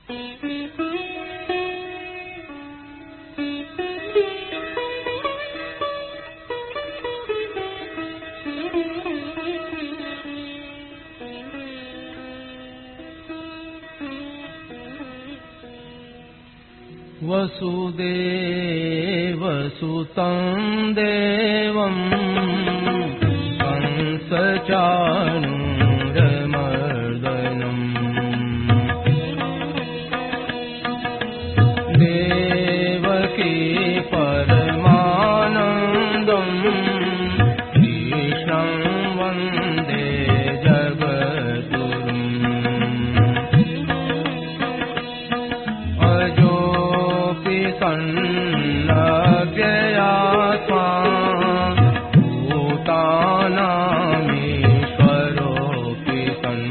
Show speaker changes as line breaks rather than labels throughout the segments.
वसुदेवसुतं देवं कंसचाणूरमर्दनम् देवकी परमानन्दं कृष्णं वन्दे जगद्गुरुम् सन्नव्ययात्मा भूतानामीश्वरोऽपि सन्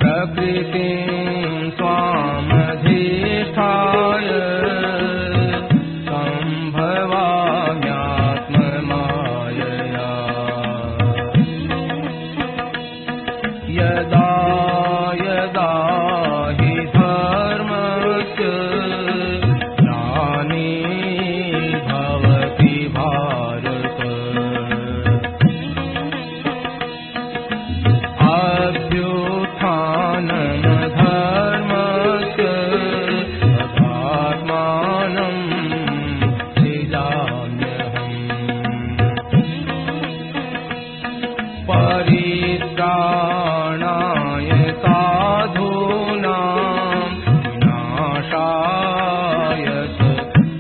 प्रकृतिं स्वामधिष्ठाय सम्भवाम्यात्ममायया यदा यदा परित्राणाय साधूनां विनाशाय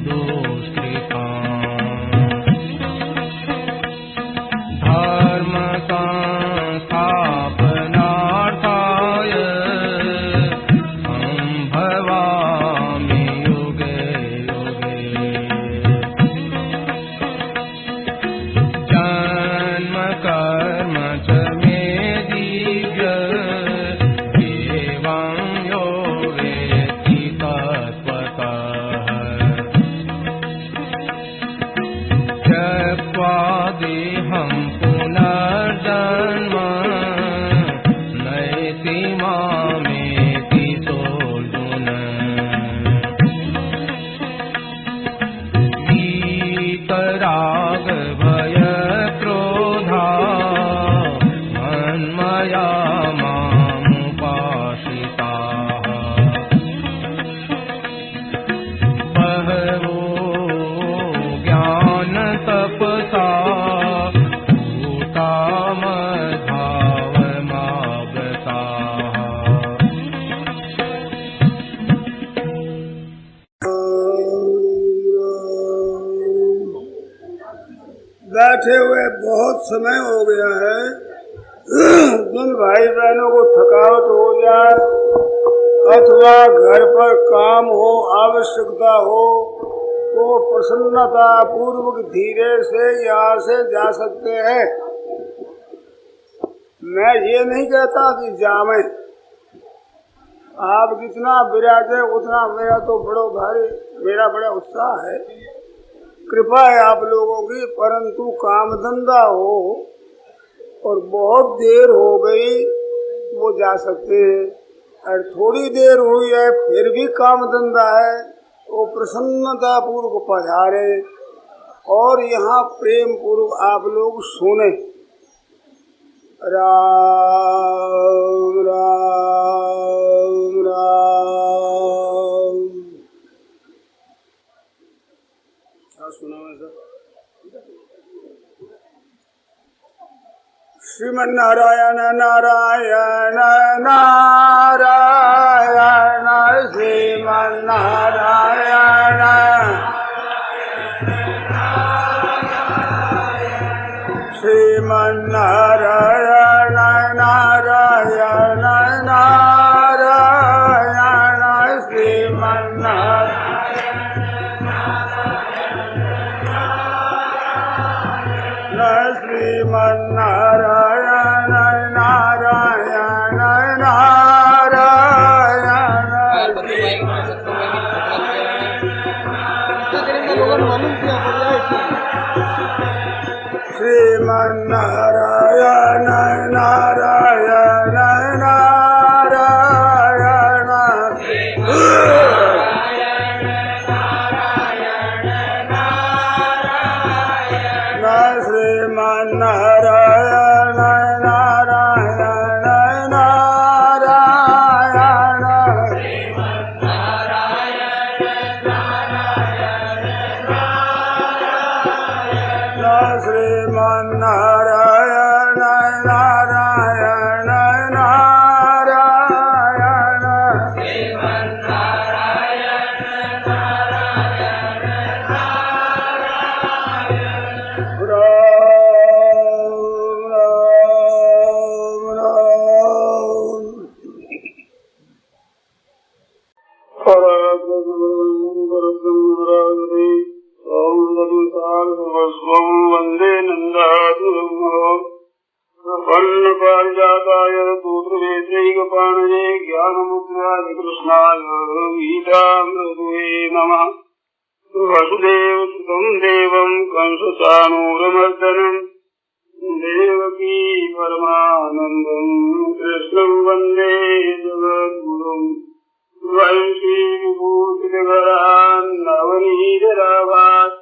दुष्कृताम् धर्म संस्थापनार्थाय सम्भवामि युगे युगे जन्म कर्म च देहं पुनर्जन्म नयति मामेति सोऽर्जुन वीतराग भय क्रोधा मन्मया मामुपाश्रिताः बहवो ज्ञान तपसा
बैठे हुए बहुत समय हो गया है। जिन भाई बहनों को थकावट हो जाए अथवा घर पर काम हो, आवश्यकता हो, तो प्रसन्नता पूर्वक धीरे से यहाँ से जा सकते हैं। मैं ये नहीं कहता कि जामे, आप जितना विराजे उतना मेरा तो मेरा बड़ा उत्साह है, कृपा है आप लोगों की। परंतु काम धंधा हो और बहुत देर हो गई वो जा सकते हैं, और थोड़ी देर हुई है फिर भी काम धंधा है वो प्रसन्नता पूर्वक पधारे और यहाँ प्रेम पूर्वक आप लोग सुने। राम राम राम। क्या सुना है सर? श्रीमन्नारायण नारायण नारायण श्रीमन्नारायण श्रीमन्नारायण नारायण नारायण श्रीमन्नारायण श्रीमन्नारायण नारायण नारायण श्रीमन्नारायण नारायण नारायण त्रैकपाणये ज्ञानमुद्राय कृष्णाय गीतामृतये नमः। वसुदेवसुतं देवं कंसचाणूरमर्दनं देवकी परमानन्दं कृष्णं वन्दे जगद्गुरुं। वंशीविभूषितधरान् नवनीतराभात्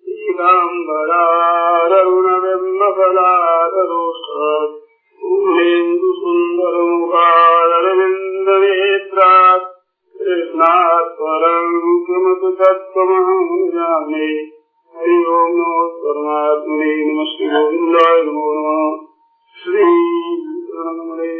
श्रीराम्बरारुणबिम्बफलादरोष्ठात् पूर्णेन्दुसुन्दरमुखारविन्दनेत्रात् कृष्णात् परं किमपि तत्त्वमहं जाने। हरि ओं नमो परमात्मने नमस्ते गोविन्दाय नमो नमः। श्री रमणे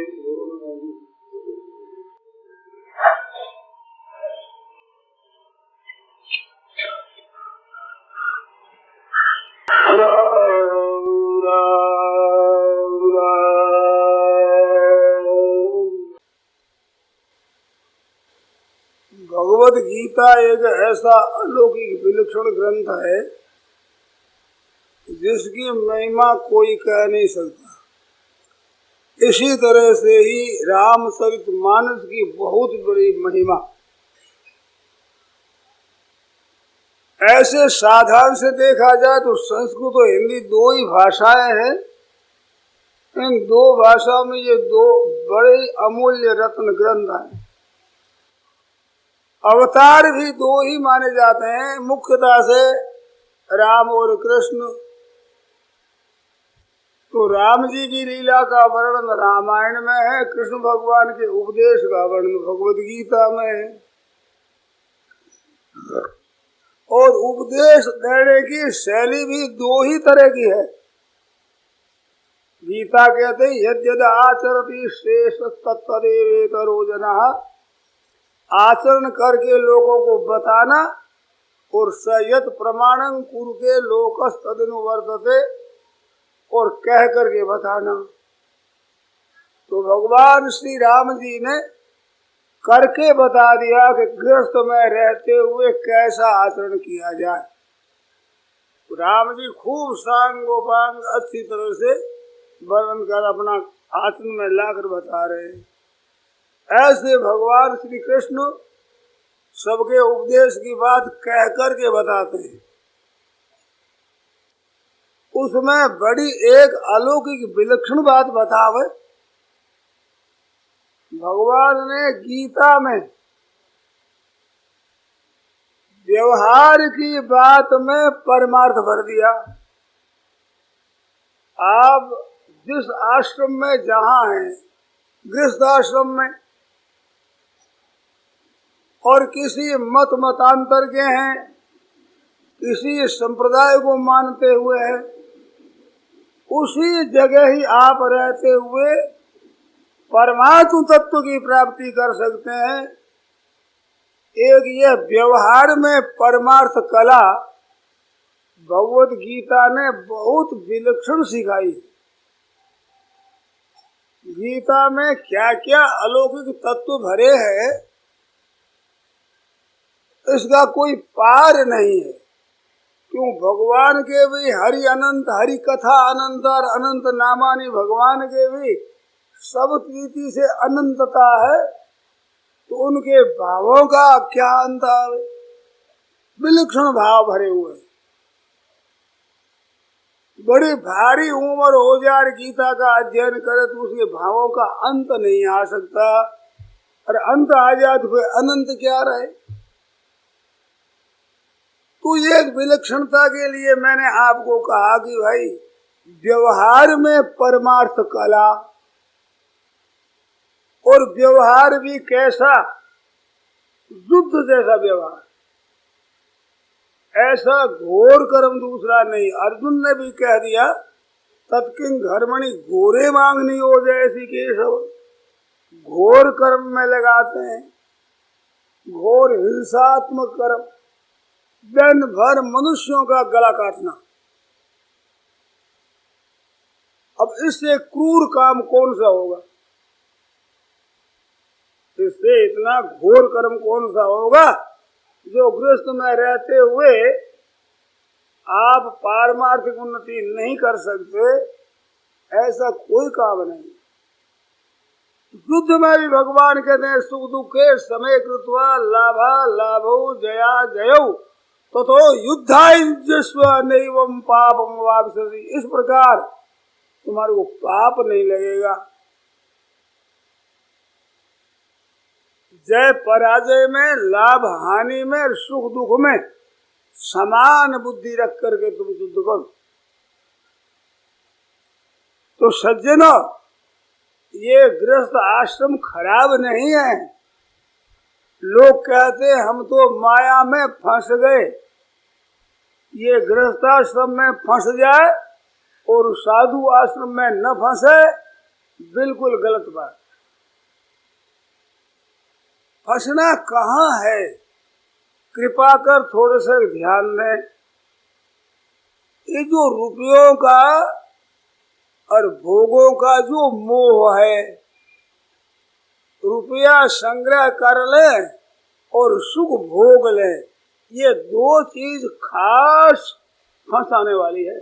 भगवत गीता एक ऐसा अलौकिक विलक्षण ग्रंथ है जिसकी महिमा कोई कह नहीं सकता। इसी तरह से ही रामचरितमानस की बहुत बड़ी महिमा। ऐसे साधारण से देखा जाए तो संस्कृत और हिंदी दो ही भाषाएं हैं। इन दो भाषाओं में ये दो बड़े अमूल्य रत्न ग्रंथ हैं। अवतार भी दो ही माने जाते हैं, मुख्यतः से राम और कृष्ण। तो राम जी की लीला का वर्णन रामायण में है, कृष्ण भगवान के उपदेश का वर्णन भगवद गीता में है। और उपदेश देने की शैली भी दो ही तरह की है। गीता कहते यद्यद आचरति श्रेष्ठ तत्तदेवेतरो जनः, आचरण करके लोगों को बताना और सयत प्रमाणं कुरुते लोकस तदनुवर्तते, और कह करके बताना। तो भगवान श्री राम जी ने करके बता दिया कि गृहस्थ में रहते हुए कैसा आचरण किया जाए। राम जी खूब सांगोपांग अच्छी तरह से वर्णन कर अपना आचरण में लाकर बता रहे हैं। ऐसे भगवान श्री कृष्ण सबके उपदेश की बात कह करके बताते हैं। उसमें बड़ी एक अलौकिक विलक्षण बात बतावे। भगवान ने गीता में व्यवहार की बात में परमार्थ भर दिया। आप जिस आश्रम में जहाँ हैं, गृहस्थ आश्रम में और किसी मत मतांतर के हैं, किसी संप्रदाय को मानते हुए हैं, उसी जगह ही आप रहते हुए परमात्म तत्व की प्राप्ति कर सकते हैं। एक यह व्यवहार में परमार्थ कला भगवत गीता ने बहुत विलक्षण सिखाई। गीता में क्या क्या अलौकिक तत्व भरे हैं, इसका कोई पार नहीं है। क्यों? भगवान के भी हरि अनंत, हरि कथा अनंत और अनंत नामानी भगवान के भी सब रीति से अनंतता है, तो उनके भावों का क्या अंत है? विलक्षण भाव भरे हुए। बड़ी भारी उम्र हो जाए गीता का अध्ययन करे तो उसके भावों का अंत नहीं आ सकता, और अंत आ जाए तो फिर अनंत क्या रहे। तो एक विलक्षणता के लिए मैंने आपको कहा कि भाई व्यवहार में परमार्थ कला, और व्यवहार भी कैसा? युद्ध जैसा व्यवहार। ऐसा घोर कर्म दूसरा नहीं। अर्जुन ने भी कह दिया तत्किंग घर्मणि घोरे मांगनी हो जैसी केशव। घोर कर्म में लगाते हैं, घोर हिंसात्मक कर्म, दिन भर मनुष्यों का गला काटना। अब इससे क्रूर काम कौन सा होगा? इससे इतना घोर कर्म कौन सा होगा जो गृहस्थ में रहते हुए आप पारमार्थिक उन्नति नहीं कर सकते? ऐसा कोई काम नहीं। युद्ध में भी भगवान कहते हैं सुख दुखे समय कृत्वा लाभा लाभो जया जयौ तो युद्धायस्व नैवं पापम वापसति। इस प्रकार तुम्हारे को पाप नहीं लगेगा। जय पराजय में, लाभ हानि में, सुख दुख में समान बुद्धि रख करके तुम युद्ध करो। तो सज्जनों, ये गृहस्थ आश्रम खराब नहीं है। लोग कहते हम तो माया में फंस गए। ये गृहस्थ आश्रम में फंस जाए और साधु आश्रम में न फंसे, बिल्कुल गलत बात। फंसना कहाँ है? कृपा कर थोड़े से ध्यान दें। ये जो रुपयों का और भोगों का जो मोह है, रुपया संग्रह कर ले और सुख भोग ले, ये दो चीज खास फंसाने वाली है।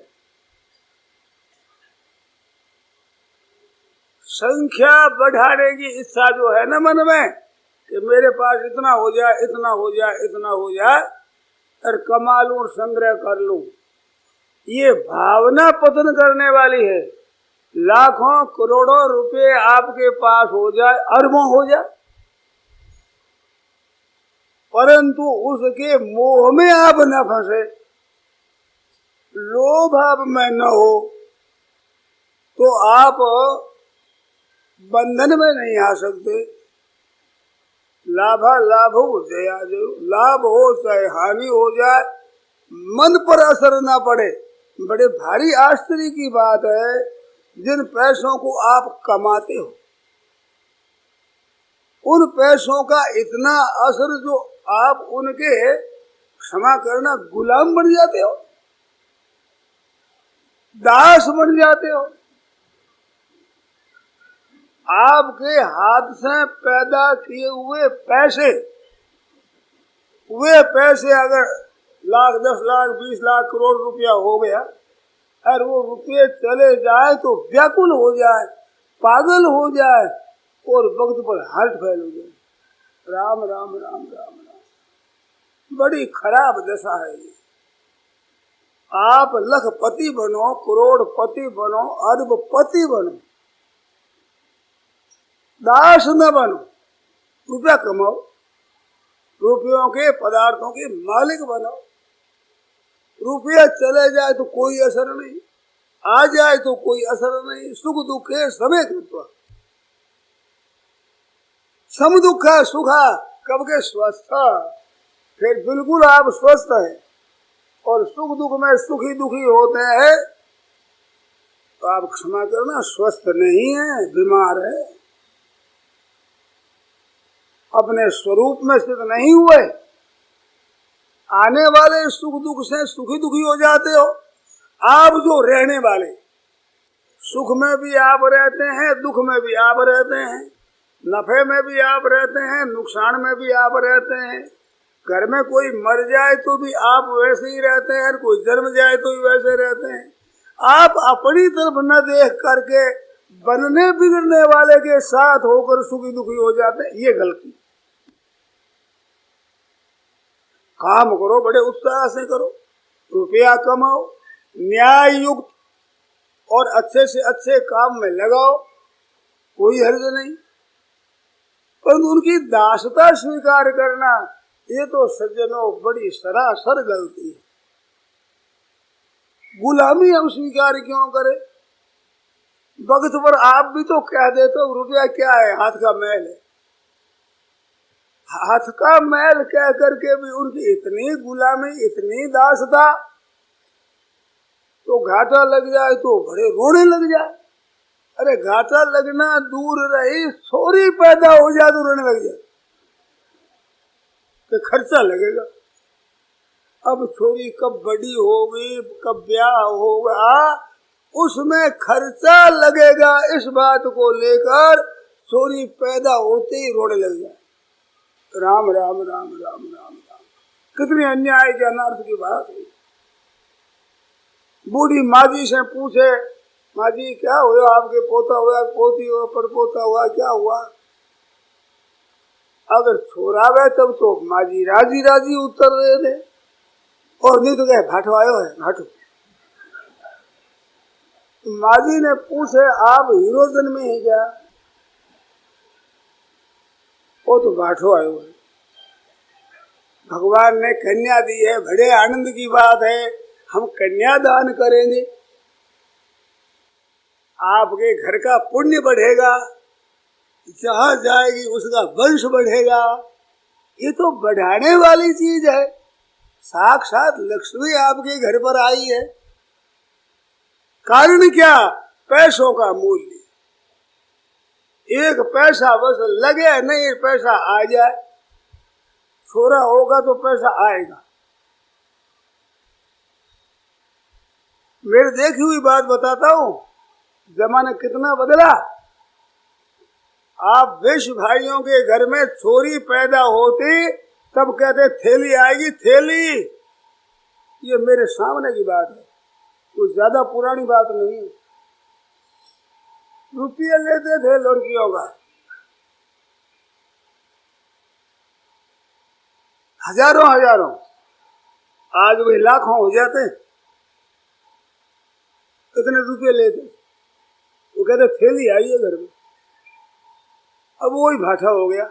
संख्या बढ़ाने की इच्छा जो है ना मन में कि मेरे पास इतना हो जाए, इतना हो जाए, इतना हो जाए और कमा लूं और संग्रह कर लूं, ये भावना पतन करने वाली है। लाखों करोड़ों रुपए आपके पास हो जाए, अरबों हो जाए, परंतु उसके मोह में आप न फंसे, लोभ आप में न हो, तो आप बंधन में नहीं आ सकते। लाभा लाभ हो जया जय, लाभ हो चाहे हानि हो जाए, मन पर असर ना पड़े। बड़े भारी आश्चर्य की बात है, जिन पैसों को आप कमाते हो उन पैसों का इतना असर जो आप उनके क्षमा करना गुलाम बन जाते हो, दास बन जाते हो। आपके हाथ से पैदा किए हुए पैसे, वे पैसे अगर लाख 10 लाख 20 लाख करोड़ रुपया हो गया और वो रुपये चले जाए तो व्याकुल हो जाए, पागल हो जाए और वक्त पर हार्ट फेल हो जाए। राम राम राम राम राम, बड़ी खराब दशा है ये। आप लखपति बनो, करोड़पति बनो, अरबपति बनो, दास न बनो। रुपया कमाओ, रुपयों के पदार्थों के मालिक बनो। रुपया चले जाए तो कोई असर नहीं, आ जाए तो कोई असर नहीं। सुख दुखे समय कृत्वा, सम दुखा सुखा, कब के स्वस्थ, फिर बिल्कुल आप स्वस्थ है। और सुख दुख में सुखी दुखी होते हैं तो आप क्षमा करना स्वस्थ नहीं है, बीमार है, अपने स्वरूप में स्थित नहीं हुए। आने वाले सुख दुख से सुखी दुखी हो जाते हो। आप जो रहने वाले, सुख में भी आप रहते हैं, दुख में भी आप रहते हैं, नफे में भी आप रहते हैं, नुकसान में भी आप रहते हैं। घर में कोई मर जाए तो भी आप वैसे ही रहते हैं, कोई जन्म जाए तो भी वैसे रहते हैं। आप अपनी तरफ न देख करके बनने बिगड़ने वाले के साथ होकर सुखी दुखी हो जाते हैं, ये गलती। काम करो, बड़े उत्साह से करो, रुपया कमाओ, न्याय युक्त और अच्छे से अच्छे काम में लगाओ, कोई हर्ज नहीं। परंतु उनकी दासता स्वीकार करना, ये तो सज्जनों बड़ी सरासर गलती है। गुलामी हम स्वीकार क्यों करें? वक्त पर आप भी तो कह देते हो रुपया क्या है, हाथ का मैल है। हाथ का मैल कह करके भी उनकी इतनी गुलामी, इतनी दासता, तो घाटा लग जाए तो बड़े रोने लग जाए। अरे घाटा लगना दूर रही, छोरी पैदा हो जाए तो रोने लग जाए कि खर्चा लगेगा। अब छोरी कब बड़ी होगी, कब ब्याह होगा, उसमें खर्चा लगेगा, इस बात को लेकर छोरी पैदा होते ही रोने लग जाए। राम राम राम राम राम राम, कितनी अन्याय के अनर्थ की बात है। बूढ़ी माँ जी से पूछे माँ जी क्या हुआ, आपके पोता हुआ, पोती हुआ, पड़पोता हुआ, क्या हुआ? अगर छोरावे तब तो माँ जी राजी राजी उत्तर दे दे, और नहीं तो क्या भाटो आयो है भाटो। माँ जी ने पूछे आप हीरो जन में ही क्या? वो तो भाटो आयो है। भगवान ने कन्या दी है, बड़े आनंद की बात है, हम कन्या दान करेंगे, आपके घर का पुण्य बढ़ेगा, जहाँ जाएगी उसका वंश बढ़ेगा। ये तो बढ़ाने वाली चीज है, साक्षात लक्ष्मी आपके घर पर आई है। कारण क्या? पैसों का मूल्य। एक पैसा बस लगे नहीं, पैसा आ जाए, छोरा होगा तो पैसा आएगा। मेरे देखी हुई बात बताता हूँ, जमाना कितना बदला। आप विश्व भाइयों के घर में छोरी पैदा होती तब कहते थैली आएगी, थैली। ये मेरे सामने की बात है, कुछ ज्यादा पुरानी बात नहीं। रुपये लेते थे लड़कियों का, हजारों हजारों, आज वही लाखों हो जाते। कितने रुपये लेते? वो कहते थैली आई है घर में। अब वही भाटा हो गया,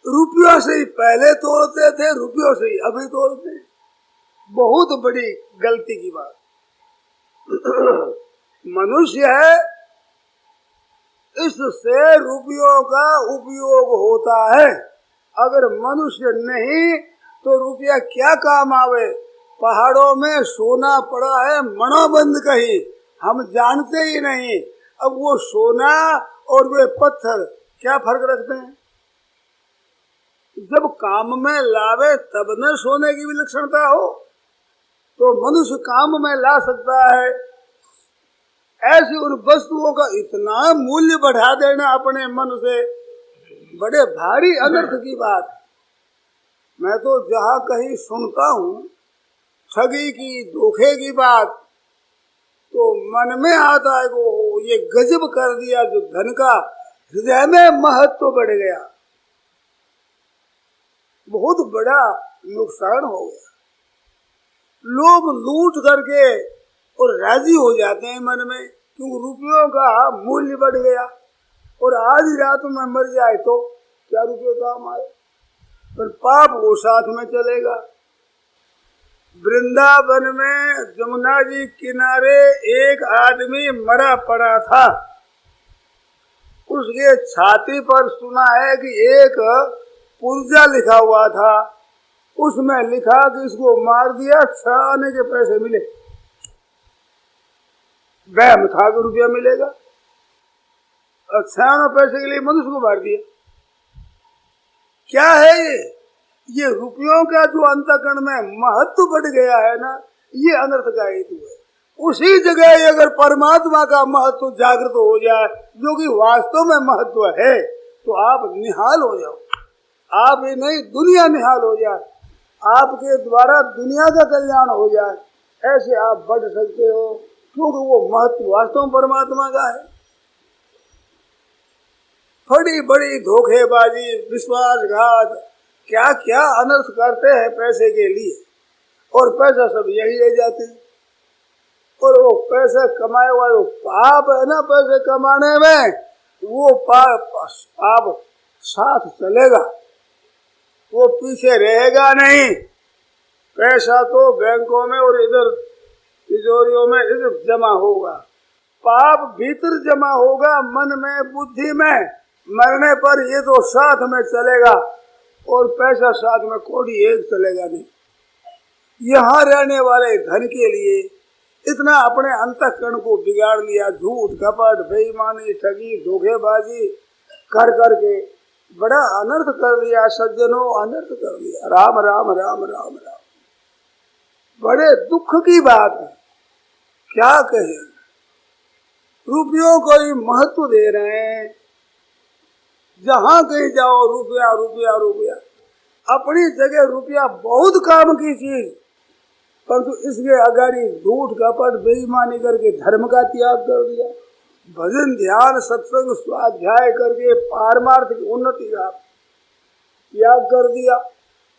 रुपयों से ही पहले तोड़ते थे, रुपयों से ही अभी तोड़ते। बहुत बड़ी गलती की बात। मनुष्य है, इससे रुपयों का उपयोग होता है। अगर मनुष्य नहीं तो रुपया क्या काम आवे? पहाड़ों में सोना पड़ा है मणोबंद कहीं, हम जानते ही नहीं। अब वो सोना और वे पत्थर क्या फर्क रखते हैं? जब काम में लावे तब न सोने की विलक्षणता हो, तो मनुष्य काम में ला सकता है। ऐसी उन वस्तुओं का इतना मूल्य बढ़ा देना अपने मन से, बड़े भारी अनर्थ की बात। मैं तो जहाँ कहीं सुनता हूँ ठगी की, धोखे की बात, तो मन में आता है वो ये गजब कर दिया, जो धन का हृदय में महत्व बढ़ गया, बहुत बड़ा नुकसान हो गया। लोग लूट करके और राजी हो जाते हैं मन में, क्योंकि रुपयों का मूल्य बढ़ गया। और आज ही रात में मर जाए तो क्या रुपये काम आए? पर पाप वो साथ में चलेगा। वृंदावन में जमुना जी किनारे एक आदमी मरा पड़ा था। उसके छाती पर सुना है कि एक पुर्जा लिखा हुआ था, उसमें लिखा कि इसको मार दिया 6 आने के पैसे मिले। वहम था कि रुपया मिलेगा, और 6 आने पैसे के लिए मनुष्य को मार दिया। क्या है ये रुपयों का जो अंतःकरण में महत्व बढ़ गया है ना, ये अनर्थ का हेतु है। उसी जगह अगर परमात्मा का महत्व जागृत हो जाए, जो कि वास्तव में महत्व है, तो आप निहाल हो जाओ। आप ही नहीं, दुनिया निहाल हो जाए, आपके द्वारा दुनिया का कल्याण हो जाए, ऐसे आप बढ़ सकते हो, क्योंकि वो महत्व वास्तव में परमात्मा का है। बड़ी बड़ी धोखेबाजी, विश्वासघात, क्या क्या अनर्थ करते हैं पैसे के लिए, और पैसा सब यही ले जाते हैं। और वो पैसे कमाए हुआ जो पाप है ना, पैसे कमाने में, वो पाप साथ चलेगा, वो पीछे रहेगा नहीं। पैसा तो बैंकों में और इधर तिजोरियों में इधर जमा होगा, पाप भीतर जमा होगा, मन में, बुद्धि में। मरने पर ये तो साथ में चलेगा, और पैसा साथ में कोड़ी एक चलेगा नहीं। यहाँ रहने वाले धन के लिए इतना अपने अंतःकरण को बिगाड़ लिया, झूठ, कपट, बेईमानी, ठगी, धोखेबाजी कर करके बड़ा अनर्थ कर दिया। सज्जनों, अनर्थ कर दिया। राम राम राम राम राम। बड़े दुख की बात है, क्या कहें। रुपयों को ही महत्व दे रहे हैं, जहां कहीं जाओ रुपया रुपया रुपया। अपनी जगह रुपया बहुत काम की चीज, परंतु इसके अगाड़ी झूठ कपट बेईमानी करके धर्म का त्याग कर दिया, भजन ध्यान सत्संग स्वाध्याय करके पारमार्थिक उन्नति का त्याग कर दिया,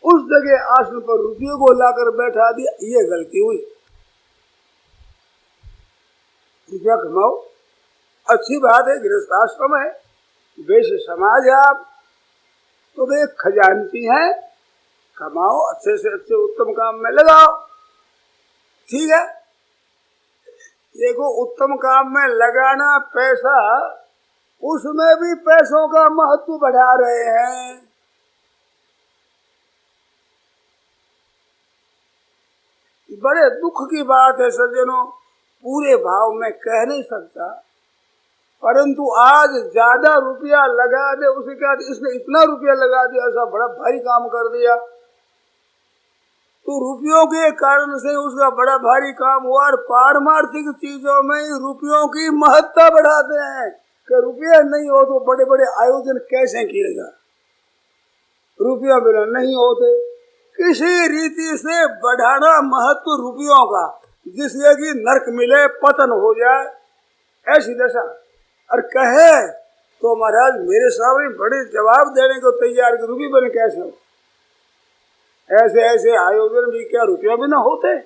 उस जगह आसन पर रुपये को लाकर बैठा दिया, ये गलती हुई। रुपया कमाओ, अच्छी बात है, गृहस्थाश्रम है, वैश्य समाज है, आप तो वे खजानची हैं, कमाओ, अच्छे से अच्छे उत्तम काम में लगाओ, ठीक है। देखो उत्तम काम में लगाना पैसा, उसमें भी पैसों का महत्व बढ़ा रहे हैं। बड़े दुख की बात है सज्जनों, पूरे भाव में कह नहीं सकता, परंतु आज ज्यादा रुपया लगा दे, उसे क्या इसने इतना रुपया लगा दिया, ऐसा बड़ा भारी काम कर दिया, तो रुपयों के कारण से उसका बड़ा भारी काम हुआ। और पारमार्थिक चीजों में रुपयों की महत्ता बढ़ाते हैं कि रुपये नहीं हो तो बड़े बड़े आयोजन कैसे किए जाए, रुपया बिना नहीं होते। किसी रीति से बढ़ाना महत्व रुपयों का, जिससे कि नरक मिले, पतन हो जाए, ऐसी दशा। और कहे तो महाराज मेरे सामने बड़े जवाब देने को तैयार कि रुपये बने कैसे हो, ऐसे ऐसे आयोजन भी क्या रुपया बिना होते?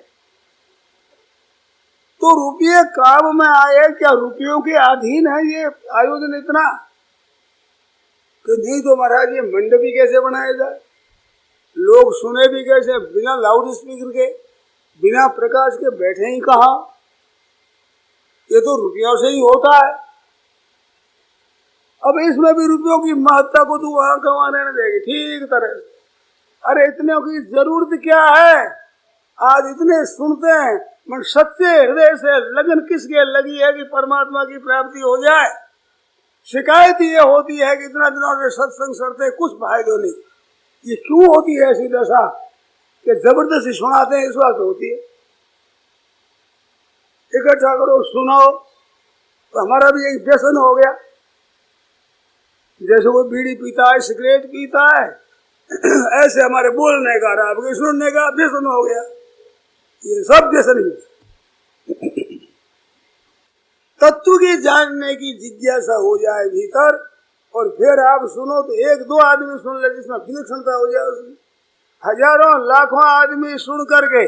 तो रुपये काम में आए, क्या रुपयों के अधीन है ये आयोजन इतना कि नहीं? तो महाराज ये मंडपी कैसे बनाया जाए, लोग सुने भी कैसे, बिना लाउड स्पीकर के, बिना प्रकाश के बैठे ही कहाँ? ये तो रुपयों से ही होता है। अब इसमें भी रुपयों की महत्ता को तू वहां कमाने न देगी ठीक तरह से। अरे इतने की जरूरत क्या है? आज इतने सुनते हैं, मन सच्चे हृदय से लगन किसके लगी है कि परमात्मा की प्राप्ति हो जाए। शिकायत ये होती है कि इतना दिनों से सत्संग सुनते कुछ फायदा नहीं। ये क्यों होती है ऐसी दशा कि जबरदस्ती सुनाते हैं? इस बात होती है इकट्ठा करो सुनाओ, तो हमारा भी एक व्यसन हो गया। जैसे कोई बीड़ी पीता है, सिगरेट पीता है, ऐसे हमारे बोलने का और आपके सुनने का व्यसन हो गया। ये सब व्यसन ही तत्व की जानने की जिज्ञासा हो जाए भीतर, और फिर आप सुनो तो एक दो आदमी सुन ले जिसमें विलक्षणता हो जाए, उसमें हजारों लाखों आदमी सुन करके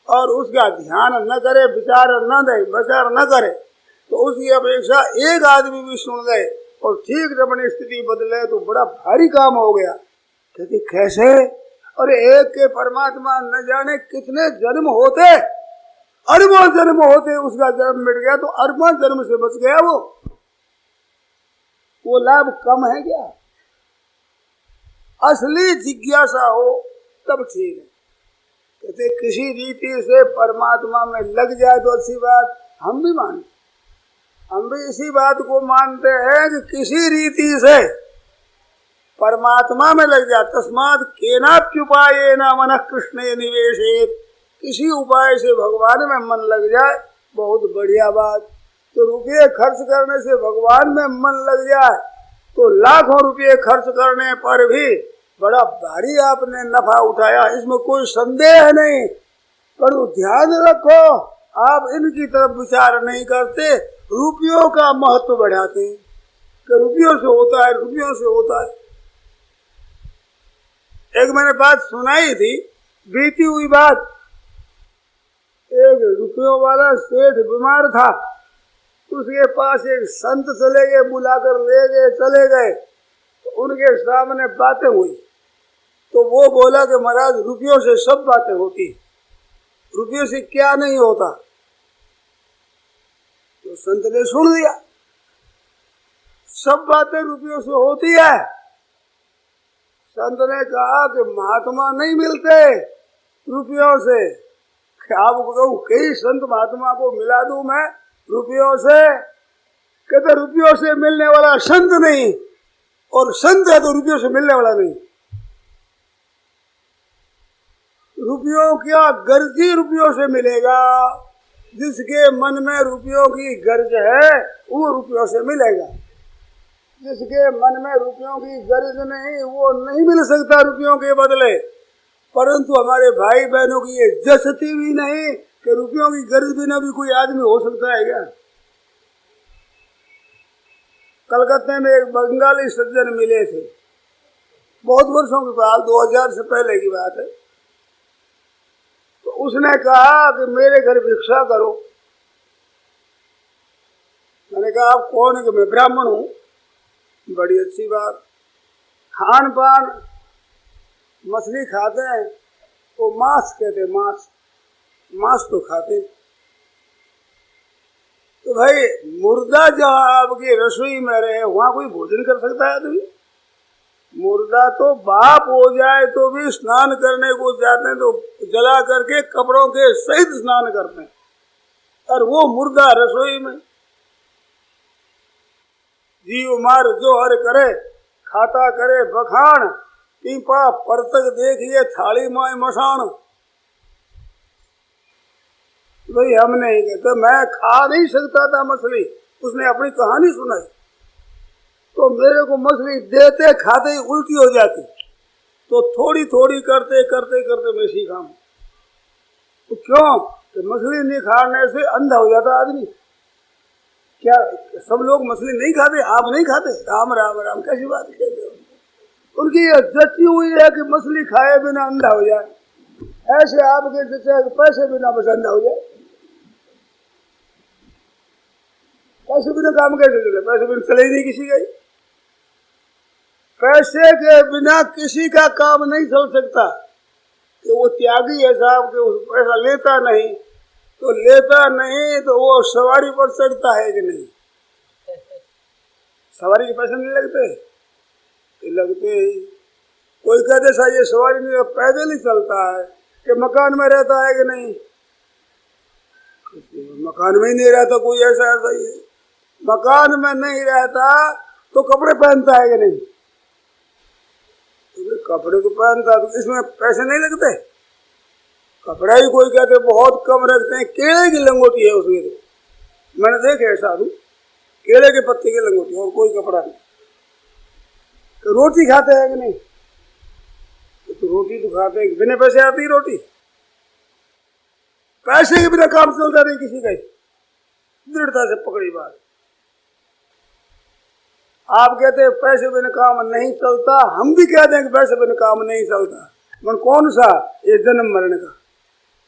और उसका ध्यान न करे, विचार न दे, विचार न करे, तो उसकी अपेक्षा एक आदमी भी सुन ले और ठीक अपनी स्थिति बदले तो बड़ा भारी काम हो गया। कहते कैसे? और एक के परमात्मा न जाने कितने जन्म होते, अरबों जन्म होते, उसका जन्म मिट गया तो अरबों जन्म से बच गया वो लाभ कम है क्या? असली जिज्ञासा हो तब ठीक है। कहते किसी रीति से परमात्मा में लग जाए तो अच्छी बात, हम भी मानते, हम भी इसी बात को मानते हैं कि किसी रीति से परमात्मा में लग जाए। तस्मात् केनाप्युपायेन मनः कृष्णे निवेशेत्, किसी उपाय से भगवान में मन लग जाए बहुत बढ़िया बात। तो रुपये खर्च करने से भगवान में मन लग जाए तो लाखों रुपये खर्च करने पर भी बड़ा भारी आपने नफा उठाया, इसमें कोई संदेह नहीं। पर ध्यान रखो, आप इनकी तरफ विचार नहीं करते, रुपयों का महत्व बढ़ाते हैं कि रुपयों से होता है, रुपयों से होता है। एक मैंने बात सुनाई थी, बीती हुई बात। एक रुपयों वाला सेठ बीमार था, उसके पास एक संत चले गए, बुलाकर ले गए, चले गए, तो उनके सामने बातें हुई। तो वो बोला कि महाराज रुपयों से सब बातें होती, रुपयों से क्या नहीं होता। तो संत ने सुन लिया, सब बातें रुपयों से होती है। संत ने कहा कि महात्मा नहीं मिलते रुपयों से। आपको कहूँ कई संत महात्मा को मिला दूं मैं रुपयों से? कहते रुपयों से मिलने वाला संत नहीं, और संत है तो रुपयों से मिलने वाला नहीं। रुपयों क्या गर्जी रुपयों से मिलेगा? जिसके मन में रुपयों की गर्ज है वो रुपयों से मिलेगा। जिसके मन में रुपयों की गर्ज नहीं वो नहीं मिल सकता रुपयों के बदले। परंतु हमारे भाई बहनों की ये जसती भी नहीं कि रुपयों की गर्ज बिना भी कोई आदमी हो सकता है क्या। कलकत्ते में एक बंगाली सज्जन मिले थे, बहुत वर्षों की बात, 2000 से पहले की बात है। तो उसने कहा कि मेरे घर भिक्षा करो। मैंने कहा आप कौन है? कि मैं ब्राह्मण हूँ। बड़ी अच्छी बात। खान पान मछली खाते हैं, वो मांस कहते हैं, मांस तो खाते। तो भाई मुर्दा जहाँ आपकी रसोई में रहे वहां कोई भोजन कर सकता है आदमी? मुर्दा तो बाप हो जाए तो भी स्नान करने को जाते हैं तो जला करके कपड़ों के सहित स्नान करते हैं, और वो मुर्दा रसोई में। जीव मार जो हर करे, खाता करे बखान, पीपा परतक देखिए थाली माय मसान। भाई हम नहीं कहते, मैं खा नहीं सकता था मछली, उसने अपनी कहानी सुनाई। तो मेरे को मछली देते खाते ही उल्टी हो जाती, तो थोड़ी थोड़ी करते करते करते मैं सीखा। तो क्यों? तो मछली नहीं खाने से अंधा हो जाता आदमी। क्या सब लोग मछली नहीं खाते? आप नहीं खाते? राम राम राम, कैसी बात कहते हो? उनकी ये जची हुई है कि मछली खाए बिना अंधा हो जाए, ऐसे आपके जैसे पैसे बिना बस अंधा हो जाए। पैसे बिना काम कैसे चले? पैसे बिना चले ही नहीं किसी का। पैसे के बिना किसी का काम नहीं चल सकता। कि वो त्यागी है साहब कि पैसा लेता नहीं, तो लेता नहीं तो वो सवारी पर चढ़ता है कि नहीं? सवारी के पैसे नहीं लगते? लगते ही। कोई कहते सा ये सवारी नहीं, पैदल ही चलता है। कि मकान में रहता है कि नहीं? मकान में ही नहीं रहता कोई, ऐसा ऐसा ही है। मकान में नहीं रहता तो कपड़े पहनता है कि नहीं? तो कपड़े तो पहनता, तो इसमें पैसे नहीं लगते? कपड़ा ही कोई कहते बहुत कम रखते हैं, केले की लंगोटी है उसमें। तो मैंने देखे साधु केले के पत्ते की लंगोटी, और कोई कपड़ा नहीं। तो रोटी खाते हैं कि नहीं? तो रोटी तो खाते हैं, बिना पैसे आती है रोटी। पैसे के बिना काम चलता नहीं किसी का ही, दृढ़ता से पकड़ी बात। आप कहते हैं पैसे बिना काम नहीं चलता, हम भी कहते हैं कि पैसे बिना काम नहीं चलता। पर कौन सा? ये जन्म मरण का।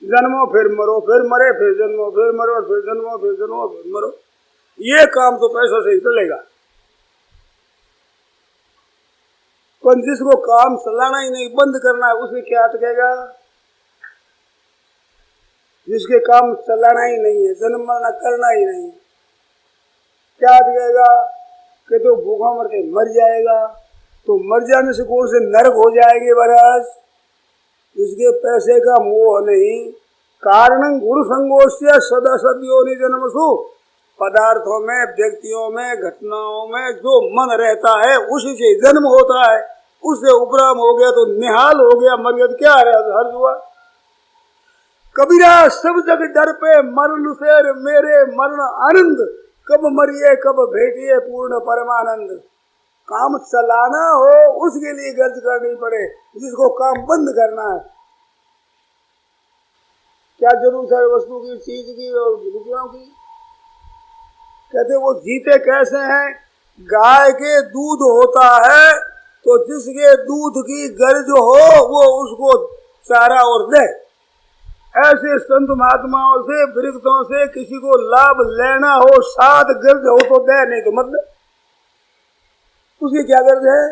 जन्मो फिर मरो, फिर मरे, फिर जन्मो, फिर मरो, फिर जन्मो, फिर जन्मो, फिर मरो। ये काम तो पैसों से ही चलेगा। पर जिसको काम चलाना ही नहीं, बंद करना है, उसे क्या अटकेगा? जिसके काम चलाना ही नहीं है, जन्म मरना करना ही नहीं, क्या अटकेगा? कि तो भूखा मर के मर जाएगा। तो मर जाने से कौन से नरक हो जाएंगे बरस? जिसके पैसे का मोह नहीं। कारणं गुरु संगोष्य सदा सद्योनि जन्मसु। पदार्थों में, व्यक्तियों में, घटनाओं में जो मन रहता है उसी से जन्म होता है। उससे उपराम हो गया तो निहाल हो गया, मर गया तो क्या हर्ज हुआ? कबीरा सब जग डर पे मरण से मेरे मरण आनंद। कब मरिए कब भेटिए पूर्ण परमानंद। काम चलाना हो उसके लिए गर्ज करनी पड़े, जिसको काम बंद करना है। क्या जरूरत है वस्तु की, चीज की और रुपयों की? कहते वो जीते कैसे हैं? गाय के दूध होता है तो जिसके दूध की गर्ज हो वो उसको चारा और दे। ऐसे संत महात्माओं से, वृद्धों से किसी को लाभ लेना हो, साथ गर्ज हो तो दे, नहीं तो मत दे। उसकी क्या गर्ज है?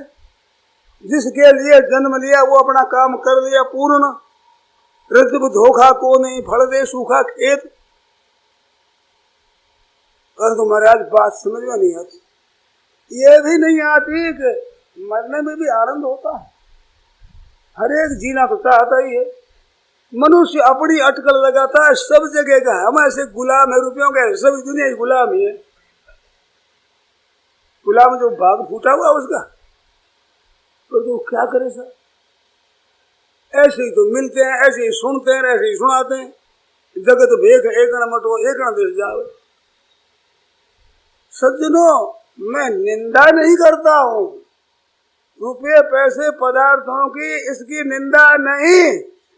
जिसके लिए जन्म लिया वो अपना काम कर लिया पूर्ण। ऋतु धोखा को नहीं फल दे सूखा खेत। पर तो महाराज बात समझ में नहीं आती। ये भी नहीं आती कि मरने में भी आनंद होता है। हर एक जीना तो चाहता ही है। मनुष्य अपनी अटकल लगाता है सब जगह का। हम ऐसे गुलाम है रुपयों के, सभी दुनिया ही गुलाम ही है। गुलाम जो भाग फूटा हुआ उसका, तो क्या करे सर? ऐसे ही तो मिलते हैं, ऐसे ही सुनते हैं, ऐसे ही सुनाते हैं। जगत भेख एक मटो एक देश जाओ। सज्जनों, मैं निंदा नहीं करता हूं, रुपये पैसे पदार्थों की इसकी निंदा नहीं,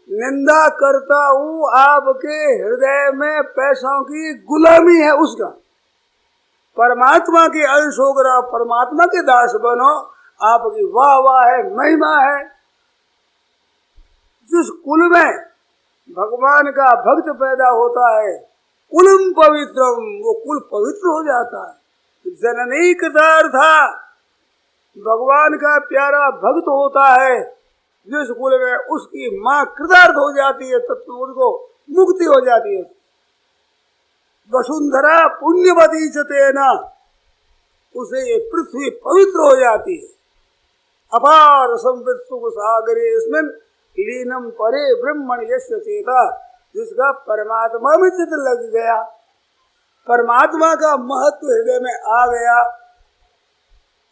निंदा करता हूँ आपके हृदय में पैसों की गुलामी है उसका। परमात्मा के अंश होकर आप परमात्मा के दास बनो, आपकी वाह वाह है, महिमा है। जिस कुल में भगवान का भक्त पैदा होता है, कुलम पवित्रम, वो कुल पवित्र हो जाता है। जननी कृतार्था, भगवान का प्यारा भक्त होता है जिस कुल में, उसकी माँ कृतार्थ हो जाती है, तत्व उसको मुक्ति हो जाती है। वसुंधरा पुण्यवती चतेना, उसे ये पृथ्वी पवित्र हो जाती है। अपार संवित सुख सागरे इसमें लीनम परे ब्रह्मण यस्य चेता, जिसका परमात्मा में चित्त लग गया, परमात्मा का महत्व हृदय में आ गया,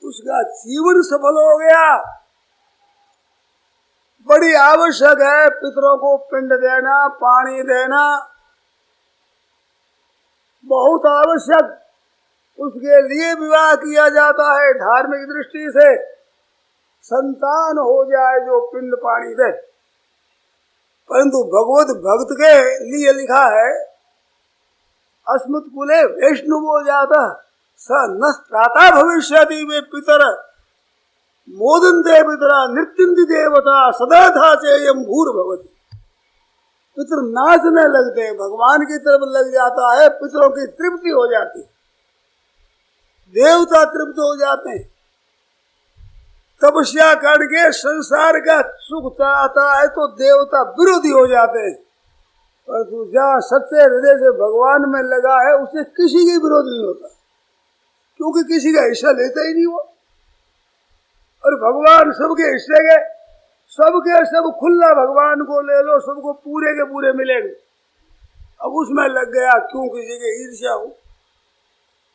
उसका जीवन सफल हो गया। बड़ी आवश्यक है पितरों को पिंड देना, पानी देना, बहुत आवश्यक। उसके लिए विवाह किया जाता है धार्मिक दृष्टि से, संतान हो जाए जो पिंड पानी दे। परंतु भगवत भक्त के लिए लिखा है, अस्मत् कुले वैष्णवो जाता स नस्त्राता भविष्यति, वे पितर मोदन्ते पितरा नृत्यन्ति देवता सदा था चेयम भूर्भवति। पितर नाचने लगते हैं, भगवान की तरफ लग जाता है, पितरों की तृप्ति हो जाती है, देवता तृप्त हो जाते हैं। तपस्या करके संसार का सुख चाहता है तो देवता विरोधी हो जाते हैं, परंतु जहाँ सच्चे हृदय से भगवान में लगा है उसे किसी की विरोध नहीं होता, क्योंकि किसी का हिस्सा लेता ही नहीं वो। और भगवान सबके हिस्से के, सबके सब खुला भगवान को ले लो, सबको पूरे के पूरे मिलेंगे। अब उसमें लग गया, क्यों किसी के ईर्ष्या हो।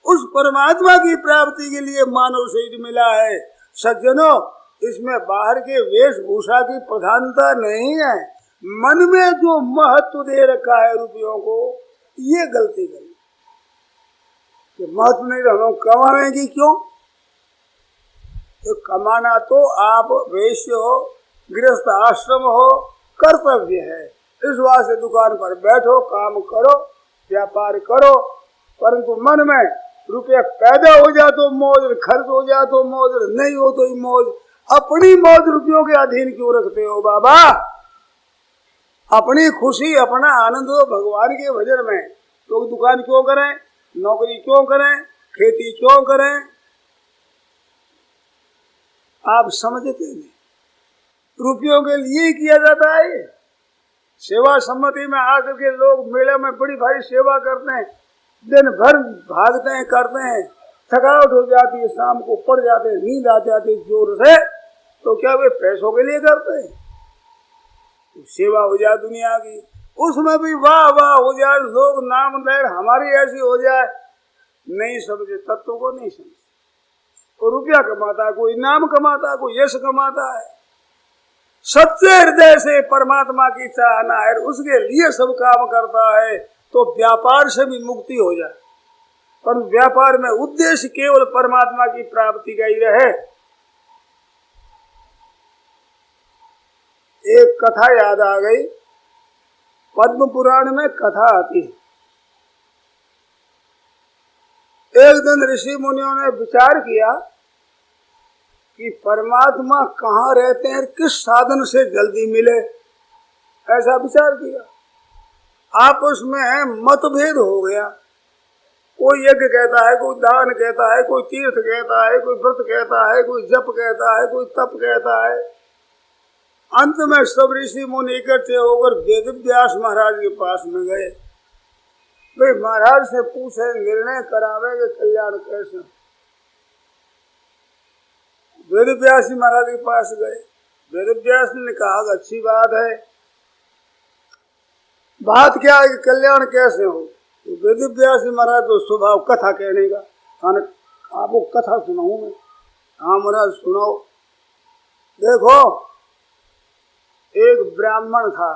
उस परमात्मा की प्राप्ति के लिए मानव शरीर मिला है। सज्जनों, इसमें बाहर के वेशभूषा की प्रधानता नहीं है, मन में जो महत्व दे रखा है रुपयों को, ये गलती करी कि महत्व नहीं तो हम कमाएंगे क्यों। तो कमाना तो आप वैश्य हो, गृहस्थ आश्रम हो, कर्तव्य है। इस वास्ते दुकान पर बैठो, काम करो, व्यापार करो, परंतु मन में रुपया पैदा हो जा तो मौज, खर्च हो जा तो मौज, नहीं हो तो ही मौज। अपनी मौज रुपयों के अधीन क्यों रखते हो बाबा? अपनी खुशी, अपना आनंद हो भगवान के भजन में। तो दुकान क्यों करें, नौकरी क्यों करें, खेती क्यों करें? आप समझते नहीं, रुपयों के लिए किया जाता है। सेवा सम्मति में आकर के लोग मेले में बड़ी भारी सेवा करते हैं, दिन भर भागते हैं, करते हैं, थकावट हो जाती है, शाम को पड़ जाते हैं, नींद आ जाती है जोर से, तो क्या वे पैसों के लिए करते हैं? तो सेवा हो जाए दुनिया की, उसमें भी वाह वाह हो जाए, लोग नाम लहर हमारी ऐसी हो जाए। नहीं समझे, तत्व को नहीं समझे। तो रुपया कमाता है, कोई नाम कमाता है, कोई यश कमाता है। सच्चे हृदय से परमात्मा की चाहना है, उसके लिए सब काम करता है, तो व्यापार से भी मुक्ति हो जाए। पर व्यापार में उद्देश्य केवल परमात्मा की प्राप्ति का ही रहे। एक कथा याद आ गई, पद्म पुराण में कथा आती है। एक दिन ऋषि मुनियों ने विचार किया कि परमात्मा कहाँ रहते हैं, किस साधन से जल्दी मिले। ऐसा विचार किया, आपस में मतभेद हो गया। कोई यज्ञ कहता है, कोई दान कहता है, कोई तीर्थ कहता है, कोई व्रत कहता है, कोई जप कहता है, कोई तप कहता है। अंत में सब ऋषि मुनि इकट्ठे होकर वेद व्यास महाराज के पास में गए। भाई महाराज से पूछे, निर्णय करावेंगे कल्याण कैसे। वेद व्यास महाराज के पास गए। वेद व्यास ने कहा अच्छी बात है, बात क्या है कि कल्याण कैसे हो। तो वेद व्यास महाराज तो स्वभाव कथा कहने का, आपको कथा सुनाऊं मैं। हाँ महाराज सुनाओ। देखो, एक ब्राह्मण था,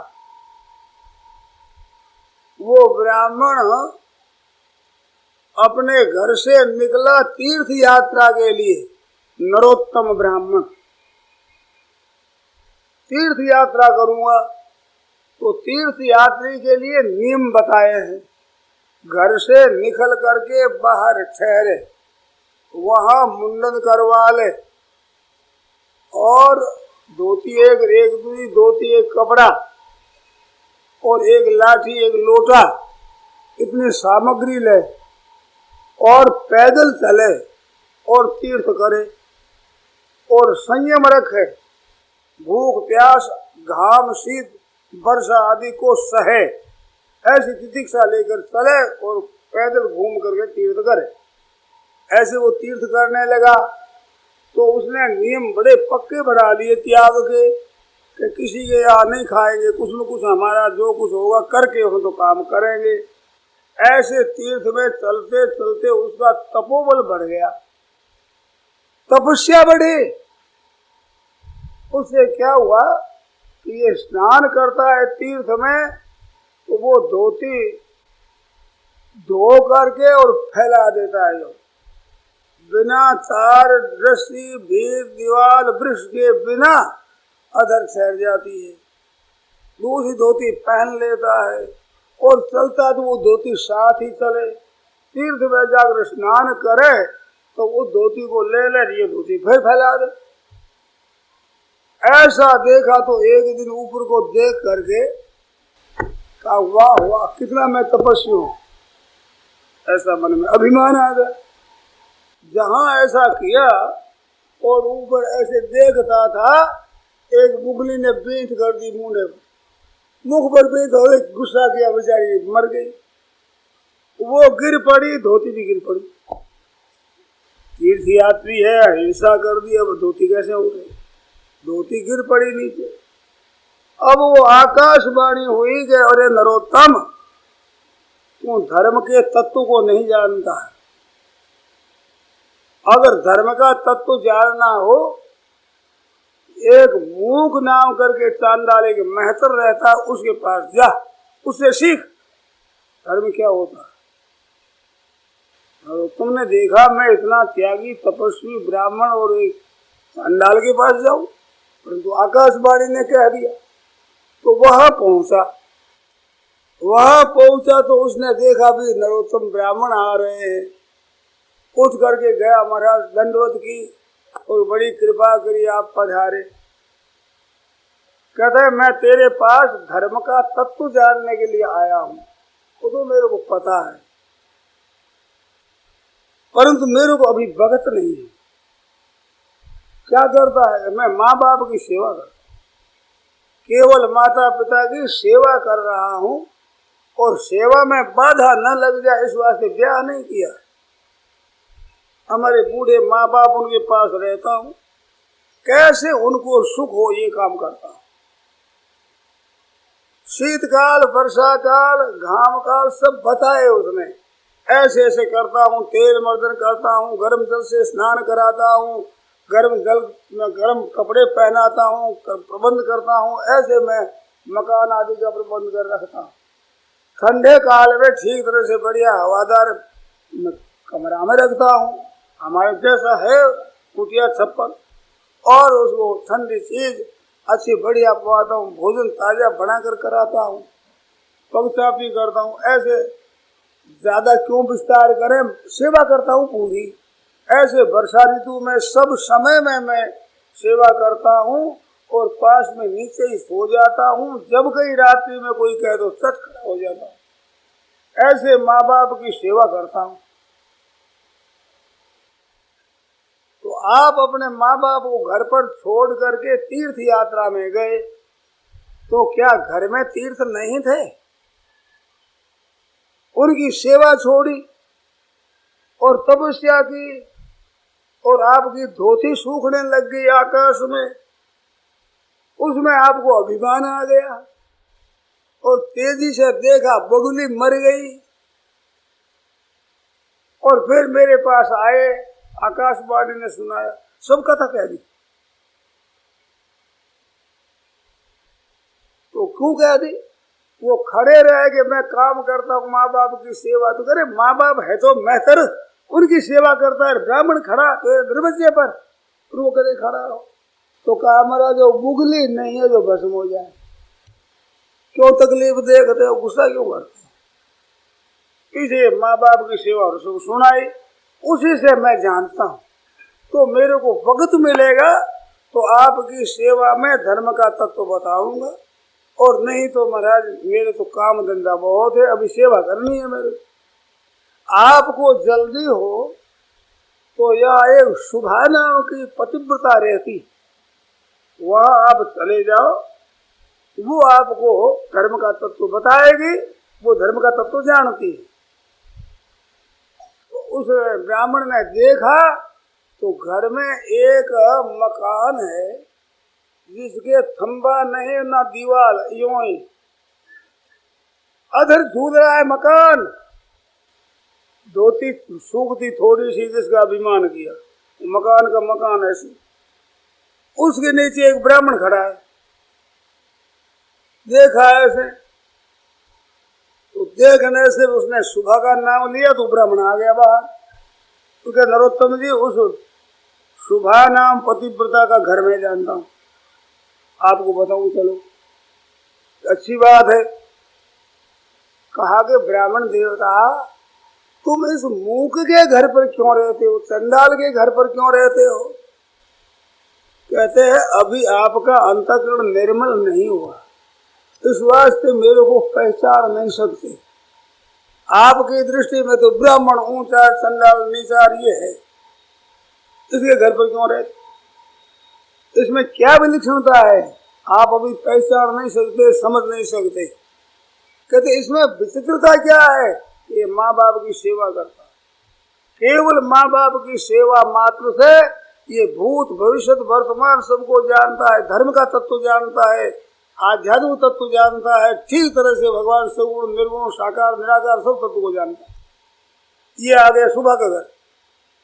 वो ब्राह्मण अपने घर से निकला तीर्थ यात्रा के लिए, नरोत्तम ब्राह्मण। तीर्थ यात्रा करूंगा तो तीर्थ यात्री के लिए नियम बताए हैं। घर से निकल करके बाहर ठहरे, वहां मुंडन करवा ले और धोती एक दूरी धोती, एक कपड़ा और एक लाठी, एक लोटा, इतनी सामग्री ले और पैदल चले और तीर्थ करे और संयम रखे, भूख प्यास घाम शीत वर्षा आदि को सहे, ऐसी तितिक्षा लेकर चले और पैदल घूम करके तीर्थ करे। ऐसे वो तीर्थ करने लगा तो उसने नियम बड़े पक्के बढ़ा लिए त्याग के कि किसी के यहाँ नहीं खाएंगे, कुछ न कुछ हमारा जो कुछ होगा करके हम तो काम करेंगे। ऐसे तीर्थ में चलते चलते उसका तपोबल बढ़ गया, तपस्या बढ़ी। उससे क्या हुआ कि ये स्नान करता है तीर्थ में तो वो धोती धो करके और फैला देता है, बिना तार रस्सी भीड़ दीवार वृक्ष के बिना अधर ठहर जाती है। दूसरी धोती पहन लेता है और चलता तो वो धोती साथ ही चले। तीर्थ में जाकर स्नान करे तो वो धोती को ले ये धोती फिर फैला दे। ऐसा देखा तो एक दिन ऊपर को देख करके कहा वाह वाह कितना मैं तपस्वी हूँ, ऐसा मन में अभिमान आ गया। जहाँ ऐसा किया और ऊपर ऐसे देखता था, एक मुगली ने बींट कर दी मुंह पर, मुख पर बींट हो गुस्सा किया, बेचारी मर गई। वो गिर पड़ी, धोती भी गिर पड़ी। तीर्थ यात्री है, हिंसा कर दी, अब धोती कैसे हो गई? धोती गिर पड़ी नीचे। अब वो आकाशवाणी हुई कि अरे नरोत्तम, तू धर्म के तत्व को नहीं जानता है। अगर धर्म का तत्व जानना हो, एक मूक नाम करके चांडाले के महतर रहता, उसके पास जा, उससे सीख धर्म क्या होता है। और तुमने देखा मैं इतना त्यागी तपस्वी ब्राह्मण और एक चांडाल के पास जाऊं, परंतु आकाशवाणी ने कह दिया। तो वहां पहुंचा तो उसने देखा भी नरोत्तम ब्राह्मण आ रहे हैं। उठ करके गया, महाराज दंडवत की और बड़ी कृपा करी, आप पधारे। कहते हैं मैं तेरे पास धर्म का तत्व जानने के लिए आया हूँ, वो तो मेरे को पता है, परंतु मेरे को अभी भगत नहीं है। क्या करता है? मैं माँ बाप की सेवा करता, केवल माता पिता की सेवा कर रहा हूँ और सेवा में बाधा न लग जाए इस वास्ते ब्याह नहीं किया। हमारे बूढ़े माँ बाप उनके पास रहता हूँ, कैसे उनको सुख हो ये काम करता हूँ। शीतकाल वर्षा काल घाम काल सब बताए उसने, ऐसे ऐसे करता हूँ, तेल मर्दन करता हूँ, गर्म जल से स्नान कराता हूँ, गर्म जल में गर्म कपड़े पहनाता हूँ, प्रबंध करता हूँ, ऐसे मैं मकान आदि का प्रबंध कर रखता हूँ। ठंडे काल में ठीक तरह से बढ़िया हवादार कमरा में रखता हूँ, हमारे जैसा है कुटिया छप्पर, और उसको ठंडी चीज अच्छी बढ़िया पवाता हूँ, भोजन ताजा बनाकर कराता हूँ, पगचापी करता हूँ। ऐसे ज्यादा क्यों विस्तार करें, सेवा करता हूँ पूरी। ऐसे वर्षा ऋतु में सब समय में मैं सेवा करता हूँ और पास में नीचे ही सो जाता हूँ। जब कहीं रात्रि में कोई कहे तो चट खड़ा हो जाता हूँ। ऐसे माँ बाप की सेवा करता हूँ। तो आप अपने माँ बाप को घर पर छोड़ करके तीर्थ यात्रा में गए तो क्या घर में तीर्थ नहीं थे? उनकी सेवा छोड़ी और तपस्या की और आपकी धोती सूखने लग गई आकाश में, उसमें आपको अभिमान आ गया और तेजी से देखा बगुली मर गई और फिर मेरे पास आए, आकाशवाणी ने सुनाया, सब कथा कह दी। तो क्यों कह दी? वो खड़े रहे कि मैं काम करता हूँ माँ बाप की सेवा। तो करे माँ बाप है तो मेहतर, उनकी सेवा करता है। ब्राह्मण खड़ा तो दरवाजे पर वो कदे खड़ा हो, तो कहा हमारा जो बुगली नहीं है जो भस्म हो जाए। क्यों तकलीफ देखते हो, गुस्सा क्यों करते हो? इसे माँ बाप की सेवा और सब सुनाई, उसी से मैं जानता हूँ। तो मेरे को वक्त मिलेगा तो आपकी सेवा में धर्म का तत्व बताऊंगा, और नहीं तो महाराज मेरे तो काम धंधा बहुत है, अभी सेवा करनी है मेरे। आपको जल्दी हो तो यह एक शुभा नाम की पतिव्रता रहती, वहां आप चले जाओ, वो आपको धर्म का तत्व बताएगी, वो धर्म का तत्व जानती है। तो उस ब्राह्मण ने देखा तो घर में एक मकान है जिसके थंबा नहीं ना दीवार, यूं ही अधर झूल रहा है मकान। धोती सूखती थोड़ी सी, जिसका अभिमान किया, मकान का मकान ऐसी। उसके नीचे एक ब्राह्मण खड़ा है, देखा ऐसे, तो देखने से उसने सुबह का नाम लिया तो ब्राह्मण आ गया बाहर। तो क्या नरोत्तम जी, उस शुभा नाम पतिव्रता का घर में जानता हूँ, आपको बताऊं, चलो अच्छी बात है। कहा कि ब्राह्मण देवता तुम इस मूक के घर पर क्यों रहते हो, चंडाल के घर पर क्यों रहते हो? कहते हैं अभी आपका अंतःकरण निर्मल नहीं हुआ, इस वास्ते मेरे को पहचान नहीं सकते। आपकी दृष्टि में तो ब्राह्मण ऊंचा, चंडाल नीचा ये है, इसके घर पर क्यों रहते? इसमें क्या विलक्षणता है, आप अभी पहचान नहीं सकते, समझ नहीं सकते। कहते इसमें विचित्रता क्या है? ये माँ बाप की सेवा करता है, केवल माँ बाप की सेवा मात्र से ये भूत भविष्य वर्तमान सबको जानता है, धर्म का तत्व जानता है, आध्यात्मिक तत्व जानता है, ठीक तरह से भगवान सगुण निर्गुण साकार निराकार सब तत्व को जानता है। ये आ गया सुबह का घर,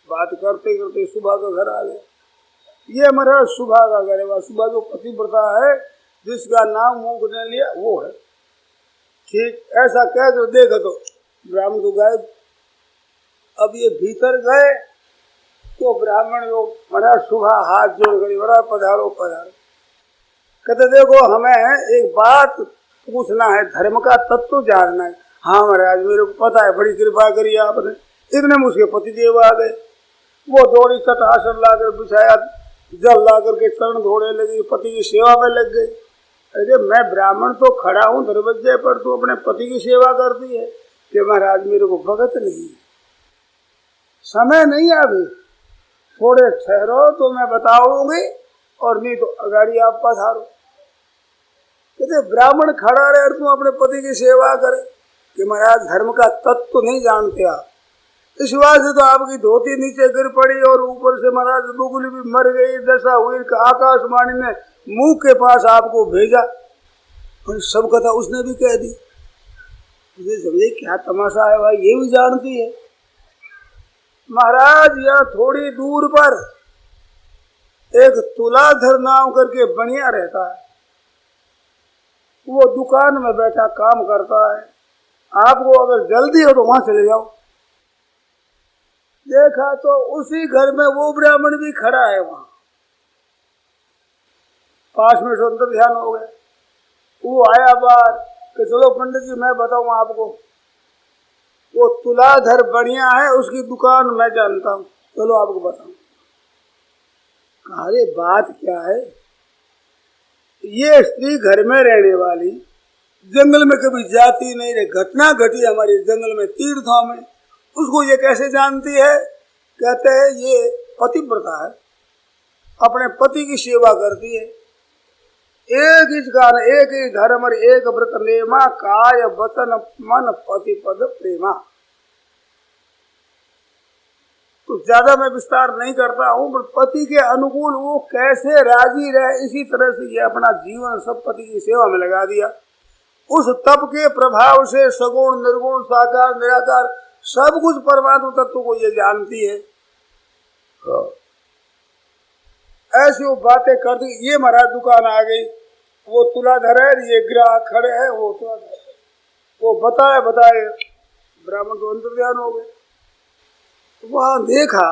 बात करते करते सुबह का घर आ गया। ये हमारा सुबह का घर है, वह सुबह जो पतिव्रता है जिसका नाम मुंह ने लिया वो है। ठीक ऐसा कह कर देखो तो ब्राह्मण तो गायब। अब ये भीतर गए तो ब्राह्मण को बड़ा सुबह हाथ जोड़ कर बड़ा पधारो पधारो। कहते देखो हमें एक बात पूछना है, धर्म का तत्व जानना है। हाँ महाराज मेरे को पता है, बड़ी कृपा करी आपने। इतने में उसके पतिदेव आ गए, वो दौड़ी चटासन लाकर बिछाया, जल ला करके चरण धोने लगी, पति की सेवा में लग गई। अरे मैं ब्राह्मण तो खड़ा हूँ दरवाजे पर, तो अपने पति की सेवा करती है कि महाराज मेरे को भगत नहीं है, समय नहीं है अभी, थोड़े ठहरो तो मैं बताऊंगी, और नहीं तो अगाड़ी आप पधारो। कहते ब्राह्मण खड़ा रहे और तुम अपने पति की सेवा करे कि महाराज धर्म का तत्व तो नहीं जानते आप। इस बात से तो आपकी धोती नीचे गिर पड़ी और ऊपर से महाराज बुगली भी मर गई, दशा हुई। आकाशवाणी ने मुंह के पास आपको भेजा, और सब कथा उसने भी कह दी। मुझे समझे क्या तमाशा है भाई, ये भी जानती है। महाराज यहाँ थोड़ी दूर पर एक तुलाधर नाम करके बनिया रहता है, वो दुकान में बैठा काम करता है। आपको अगर जल्दी हो तो वहां चले जाओ। देखा तो उसी घर में वो ब्राह्मण भी खड़ा है, वहां 5 मिनट अंदर ध्यान हो गए। वो आया बाहर कि चलो पंडित जी मैं बताऊं आपको, वो तुलाधर बढ़िया है, उसकी दुकान मैं जानता हूँ, चलो आपको बताऊं। अरे बात क्या है, ये स्त्री घर में रहने वाली, जंगल में कभी जाती नहीं रही, घटना घटी हमारे जंगल में तीर्थों में, उसको ये कैसे जानती है? कहते हैं ये पतिव्रता है, अपने पति की सेवा करती है। एक ही कारण, एक ही धर्म और एक व्रत नेमा, काय वचन मन पति पद प्रेमा। तो ज्यादा मैं विस्तार नहीं करता हूँ, पर पति के अनुकूल वो कैसे राजी रहे, इसी तरह से ये अपना जीवन सब पति की सेवा में लगा दिया। उस तप के प्रभाव से सगुण निर्गुण साकार निराकार सब कुछ परमात्मा तत्व को ये जानती है। ऐसी वो बातें करती। ये महाराज दुकान आ गई, वो तुलाधर है, ये ग्राहक खड़े हैं, वो तुलाधर, वो बताए ब्राह्मण तो अंतर्ध्यान हो गए। वहां देखा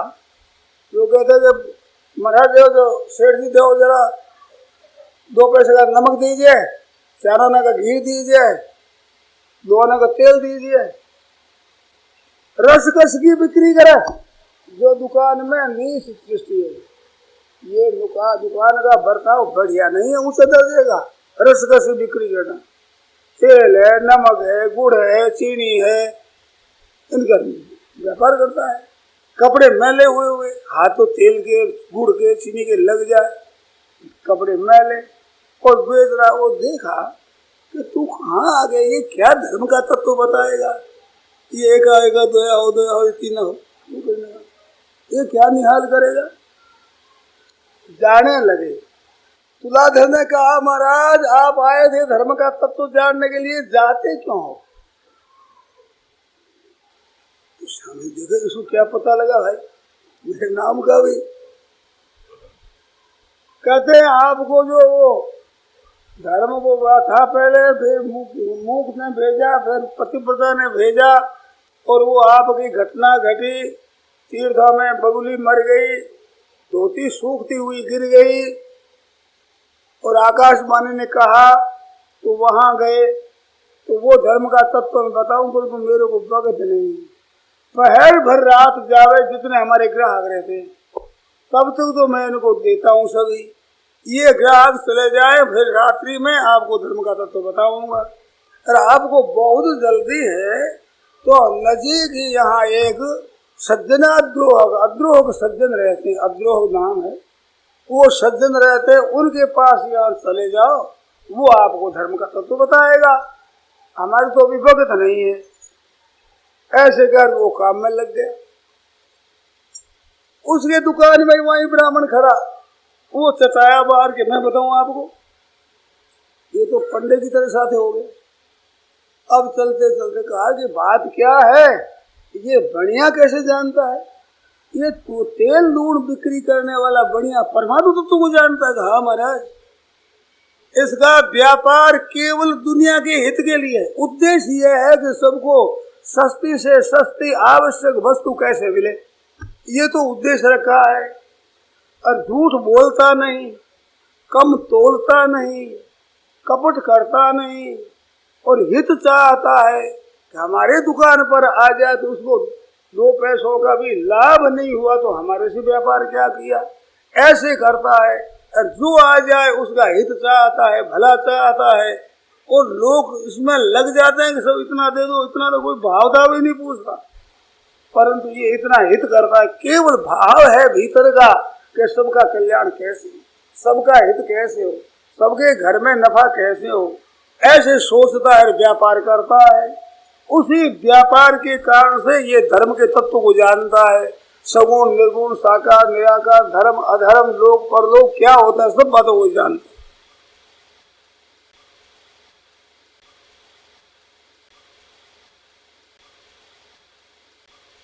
जो कहते जब महाराज जो सेठ जी दो जरा 2 पैसे का नमक दीजिए, 4 आना का घी दीजिए, 2 आना का तेल दीजिए। रसकस की बिक्री करे जो दुकान में नीच सृष्टि है। ये दुकान का बर्ताव बढ़िया नहीं है, ऊंचे दर्जे का। रसकस की बिक्री करना, तेल है, नमक है, गुड़ है, चीनी है, इनका व्यापार करता है। कपड़े मैले हुए हाथों तेल के, गुड़ के, चीनी के लग जाए, कपड़े मैले और बेच रहा। वो देखा कि तू कहाँ आ गया, ये क्या धर्म का तत्व बताएगा। ये एक आएगा, 2 हो, 2 हो, 3 हो, ये क्या निहाल करेगा। जाने लगे। तुलाधर ने कहा महाराज आप आए थे धर्म का तत्व जानने के लिए, जाते क्यों हो। सामने देखे इसको क्या पता लगा भाई, मेरे नाम का भी। कहते हैं आपको जो वो धर्म को था पहले, फिर मूक ने भेजा, फिर पतिव्रता ने भेजा, और वो आपकी घटना घटी। तीर्थों में बगुली मर गई, धोती सूखती हुई गिर गई, और आकाशवाणी ने कहा तो वहां गए। तो वो धर्म का तत्व मैं बताऊं तो मेरे को भगत नहीं। पहर भर रात जावे जितने हमारे ग्राहक रहते तब तक तो मैं इनको देता हूँ सभी। ये ग्राहक चले जाए फिर रात्रि में आपको धर्म का तत्व बताऊंगा। और आपको बहुत जल्दी है तो नजीक ही यहाँ एक अद्रोह सज्जन रहते, अद्रोह नाम है, वो सज्जन रहते, उनके पास यहाँ चले जाओ, वो आपको धर्म का तत्व बताएगा। हमारी तो अभी भगत नहीं है। ऐसे कर वो काम में लग गया। उसके दुकान में वही ब्राह्मण खड़ा, वो चचाया बाहर के, मैं बताऊं आपको, ये तो पंडे की तरह साथे हो गए। अब चलते चलते कहा कि बात क्या है, ये बढ़िया कैसे जानता है, ये तो तेल लूण बिक्री करने वाला बढ़िया परमाणु तत्व को जानता है। हाँ महाराज, इसका व्यापार केवल दुनिया के हित के लिए, उद्देश्य यह है कि सबको सस्ती से सस्ती आवश्यक वस्तु कैसे मिले, ये तो उद्देश्य रखा है। और झूठ बोलता नहीं, कम तोलता नहीं, कपट करता नहीं, और हित चाहता है कि हमारे दुकान पर आ जाए तो उसको 2 पैसों का भी लाभ नहीं हुआ तो हमारे से व्यापार क्या किया, ऐसे करता है। और जो आ जाए उसका हित चाहता है, भला चाहता है, और लोग इसमें लग जाते हैं कि सब इतना दे दो, इतना तो कोई भाव दाव ही नहीं पूछता, परंतु ये इतना हित करता है। केवल भाव है भीतर का कि सबका कल्याण कैसे, सबका हित कैसे हो, सबके घर में नफा कैसे हो, ऐसे सोचता है, व्यापार करता है। उसी व्यापार के कारण से ये धर्म के तत्व को जानता है। सगुण निर्गुण, साकार निराकार, धर्म अधर्म, लोक परलोक क्या होता है, सब बातों को जानता है।